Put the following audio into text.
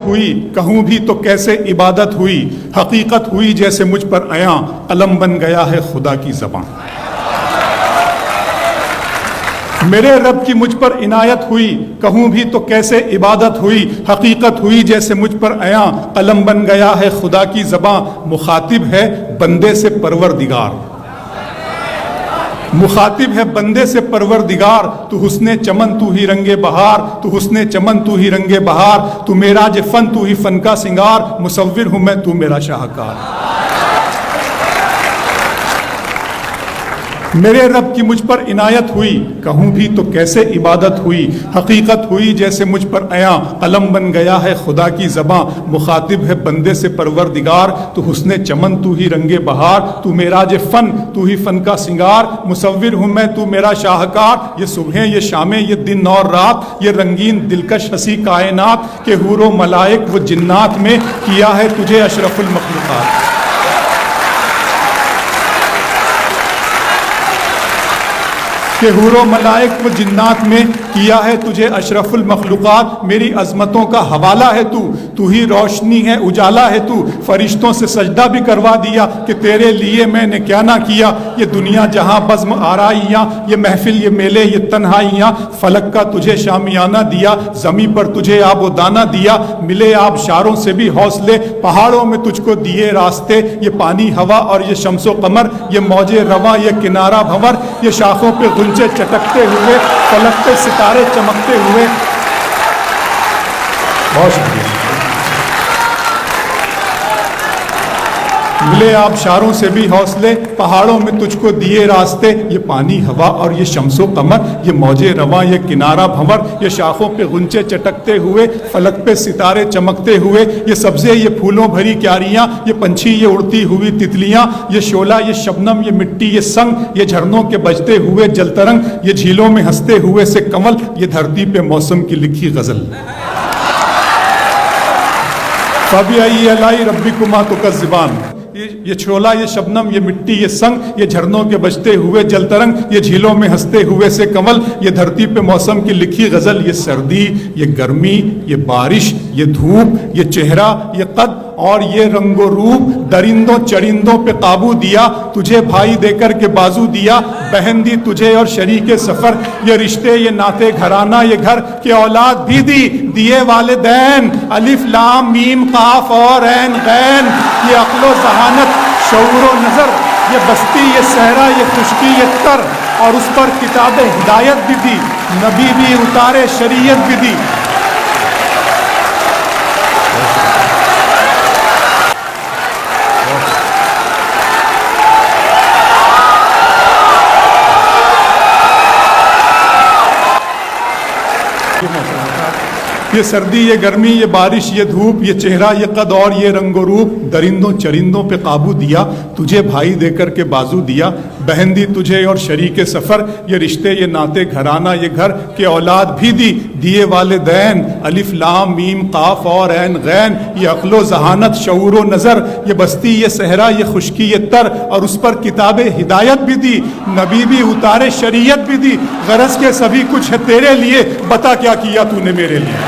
ہوئی کہوں بھی تو کیسے عبادت ہوئی، حقیقت ہوئی جیسے مجھ پر عیاں، قلم بن گیا ہے خدا کی زبان۔ میرے رب کی مجھ پر عنایت ہوئی کہوں بھی تو کیسے عبادت ہوئی، حقیقت ہوئی جیسے مجھ پر عیاں، قلم بن گیا ہے خدا کی زبان۔ مخاطب ہے بندے سے پروردگار، مخاطب ہے بندے سے پروردگار، تو حسن چمن تو ہی رنگ بہار، تو حسن چمن تو ہی رنگ بہار، تو معراج فن تو ہی فن کا سنگار، مصور ہوں میں تو میرا شاہکار۔ میرے رب کی مجھ پر عنایت ہوئی کہوں بھی تو کیسے عبادت ہوئی، حقیقت ہوئی جیسے مجھ پر عیاں، قلم بن گیا ہے خدا کی زباں۔ مخاطب ہے بندے سے پروردگار، تو حسن چمن تو ہی رنگ بہار، تو معراج فن تو ہی فن کا سنگار، مصور ہوں میں تو میرا شاہکار۔ یہ صبحیں یہ شامیں یہ دن اور رات، یہ رنگین دلکش ہنسی کائنات، کہ حور و ملائک و جنات میں کیا ہے تجھے اشرف المخلوقات۔ کہ حور و ملائک و جنات میں کیا ہے تجھے اشرف المخلوقات۔ میری عظمتوں کا حوالہ ہے تو ہی روشنی ہے اجالا ہے تو، فرشتوں سے سجدہ بھی کروا دیا کہ تیرے لیے میں نے کیا نہ کیا۔ یہ دنیا جہاں بزم آرائیاں، یہ محفل یہ میلے یہ تنہائیاں، فلک کا تجھے شامیانہ دیا، زمیں پر تجھے آب و دانہ دیا، ملے آبشاروں سے بھی حوصلے، پہاڑوں میں تجھ کو دیے راستے، یہ پانی ہوا اور یہ شمس و قمر، یہ موج رواں یہ کنارہ بھنور، یہ شاخوں پہ غنچے چٹکتے ہوئے، فلک پہ ستارے چمکتے ہوئے۔ بہت شکریہ۔ ملے آبشاروں سے بھی حوصلے، پہاڑوں میں تجھ کو دیے راستے، یہ پانی ہوا اور یہ شمس و قمر، یہ موج رواں یہ کنارہ بھنور، یہ شاخوں پہ غنچے چٹکتے ہوئے، فلک پہ ستارے چمکتے ہوئے، یہ سبزے یہ پھولوں بھری کیاریاں، یہ پنچھی یہ اڑتی ہوئی تتلیاں، یہ شعلہ یہ شبنم یہ مٹی یہ سنگ، یہ جھرنوں کے بجتے ہوئے جل ترنگ، یہ جھیلوں میں ہنستے ہوئے سے کمل، یہ دھرتی پہ موسم کی لکھی غزل۔ فَبِأَيِّ آلَاءِ رَبِّكُمَا تُكَذِّبَانِ، یہ چھولا یہ شبنم یہ مٹی یہ سنگ، یہ جھرنوں کے بجتے ہوئے جل ترنگ، یہ جھیلوں میں ہنستے ہوئے سے کمل، یہ دھرتی پہ موسم کی لکھی غزل۔ یہ سردی یہ گرمی یہ بارش یہ دھوپ یہ چہرہ یہ قد اور یہ رنگ و روپ، درندوں چرندوں پہ قابو دیا، تجھے بھائی دے کر کے بازو دیا، بہن دی تجھے اور شریک سفر، یہ رشتے یہ ناتے گھرانہ یہ گھر، کہ اولاد بھی دیے والدین، الف لام میم قاف اور عین غین، یہ عقل و ذہانت شعور و نظر، یہ بستی یہ صحرا یہ خشکی یہ تر، اور اس پر کتاب ہدایت بھی دی، نبی بھی اتارے شریعت بھی دی۔ یہ سردی یہ گرمی یہ بارش یہ دھوپ، یہ چہرہ یہ قد اور یہ رنگ و روپ، درندوں چرندوں پہ قابو دیا، تجھے بھائی دے کر کے بازو دیا، بہن دی تجھے اور شریک سفر، یہ رشتے یہ ناتے گھرانہ یہ گھر، کہ اولاد بھی دیے والدین، الف لام میم قاف اور عین غین، یہ عقل و ذہانت شعور و نظر، یہ بستی یہ صحرا یہ خشکی یہ تر، اور اس پر کتاب ہدایت بھی دی، نبی بھی اتارے شریعت بھی دی، غرض کے سبھی کچھ ہے تیرے لیے، بتا کیا کیا تو نے میرے لیے۔